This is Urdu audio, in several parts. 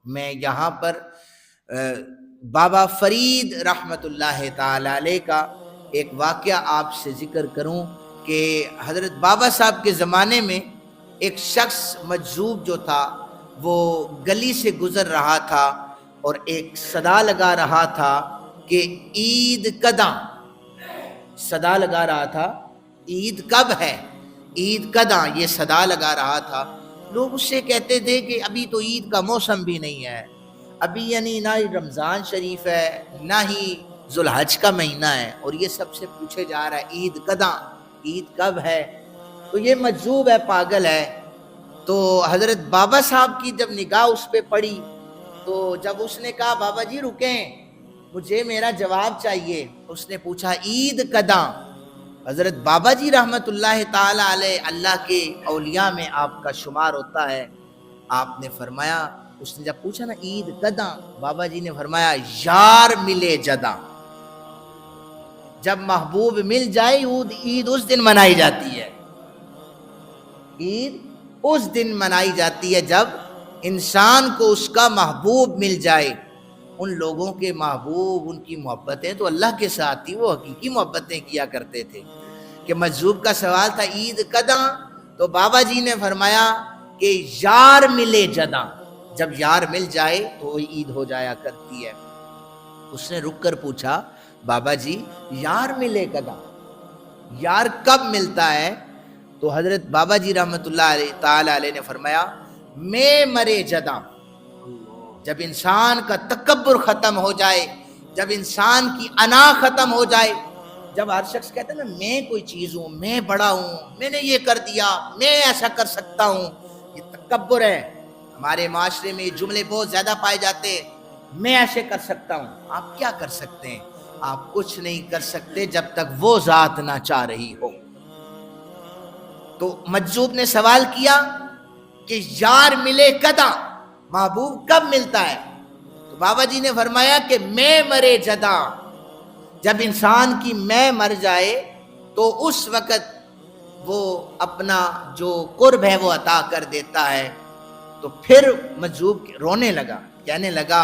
میں یہاں پر بابا فرید رحمت اللہ تعالی علیہ کا ایک واقعہ آپ سے ذکر کروں کہ حضرت بابا صاحب کے زمانے میں ایک شخص مجذوب جو تھا وہ گلی سے گزر رہا تھا اور ایک صدا لگا رہا تھا کہ عید کداں، صدا لگا رہا تھا عید کب ہے، عید کداں، یہ صدا لگا رہا تھا۔ لوگ اس سے کہتے تھے کہ ابھی تو عید کا موسم بھی نہیں ہے، ابھی یعنی نہ ہی رمضان شریف ہے نہ ہی ذوالحج کا مہینہ ہے، اور یہ سب سے پوچھے جا رہا ہے عید کداں، عید کب ہے؟ تو یہ مجذوب ہے، پاگل ہے۔ تو حضرت بابا صاحب کی جب نگاہ اس پہ پڑی تو جب اس نے کہا بابا جی رکیں، مجھے میرا جواب چاہیے، اس نے پوچھا عید کداں؟ حضرت بابا جی رحمت اللہ تعالی علیہ اللہ کے اولیاء میں آپ کا شمار ہوتا ہے، آپ نے فرمایا، اس نے جب پوچھا نا عید کداں، بابا جی نے فرمایا یار ملے جداں، جب محبوب مل جائے عید اس دن منائی جاتی ہے، عید اس دن منائی جاتی ہے جب انسان کو اس کا محبوب مل جائے۔ ان لوگوں کے محبوب، ان کی محبتیں تو اللہ کے ساتھ تھی، وہ حقیقی محبتیں کیا کرتے تھے۔ کہ مجذوب کا سوال تھا عید کداں، تو بابا جی نے فرمایا کہ یار ملے جداں، جب یار مل جائے تو عید ہو جایا کرتی ہے۔ اس نے رک کر پوچھا بابا جی یار ملے کداں، یار کب ملتا ہے؟ تو حضرت بابا جی رحمت اللہ تعالی علیہ نے فرمایا میں مرے جداں، جب انسان کا تکبر ختم ہو جائے، جب انسان کی انا ختم ہو جائے، جب ہر شخص کہتا ہے نا میں کوئی چیز ہوں، میں بڑا ہوں، میں نے یہ کر دیا، میں ایسا کر سکتا ہوں، یہ تکبر ہے۔ ہمارے معاشرے میں یہ جملے بہت زیادہ پائے جاتے ہیں، میں ایسے کر سکتا ہوں۔ آپ کیا کر سکتے ہیں؟ آپ کچھ نہیں کر سکتے جب تک وہ ذات نہ چاہ رہی ہو۔ تو مجذوب نے سوال کیا کہ یار ملے کداں، محبوب کب ملتا ہے؟ تو بابا جی نے فرمایا کہ میں مرے جداں، جب انسان کی میں مر جائے تو اس وقت وہ اپنا جو قرب ہے وہ عطا کر دیتا ہے۔ تو پھر مجذوب رونے لگا، کہنے لگا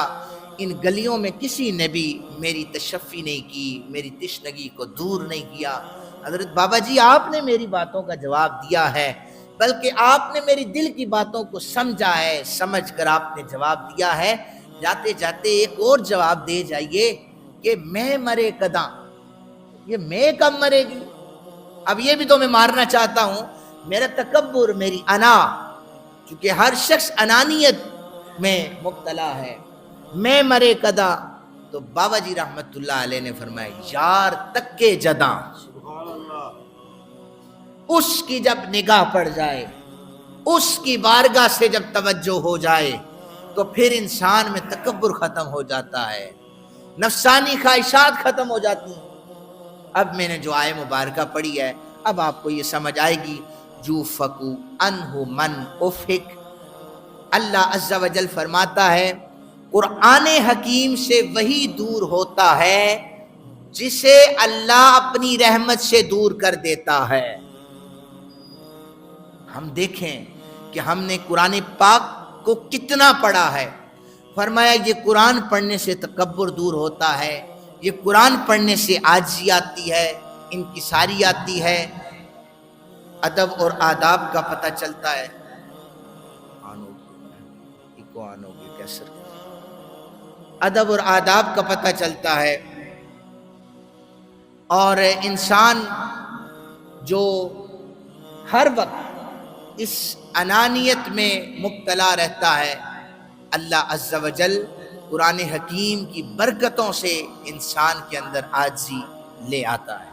ان گلیوں میں کسی نے بھی میری تشفی نہیں کی، میری تشنگی کو دور نہیں کیا۔ حضرت بابا جی آپ نے میری باتوں کا جواب دیا ہے، بلکہ آپ نے میری دل کی باتوں کو سمجھا ہے، سمجھ کر آپ نے جواب دیا ہے۔ جاتے جاتے ایک اور جواب دے جائیے کہ میں مرے کداں، یہ میں کب مرے گی؟ اب یہ بھی تو میں مارنا چاہتا ہوں، میرا تکبر، میری انا، چونکہ ہر شخص انانیت میں مبتلا ہے، میں مرے کداں؟ تو بابا جی رحمت اللہ علیہ نے فرمایا یار تک کے جداں، اس کی جب نگاہ پڑ جائے، اس کی بارگاہ سے جب توجہ ہو جائے تو پھر انسان میں تکبر ختم ہو جاتا ہے، نفسانی خواہشات ختم ہو جاتی ہیں۔ اب میں نے جو آیت مبارکہ پڑھی ہے اب آپ کو یہ سمجھ آئے گی۔ جو فکو انہ من افک، اللہ عز و جل فرماتا ہے قرآن حکیم سے وہی دور ہوتا ہے جسے اللہ اپنی رحمت سے دور کر دیتا ہے۔ ہم دیکھیں کہ ہم نے قرآن پاک کو کتنا پڑھا ہے۔ فرمایا یہ قرآن پڑھنے سے تکبر دور ہوتا ہے، یہ قرآن پڑھنے سے عاجزی آتی ہے، انکساری آتی ہے، ادب اور آداب کا پتہ چلتا ہے۔ ادب اور آداب کا پتہ چلتا ہے، اور انسان جو ہر وقت اس انانیت میں مبتلا رہتا ہے، اللہ عز و جل قرآن حکیم کی برکتوں سے انسان کے اندر عاجزی لے آتا ہے۔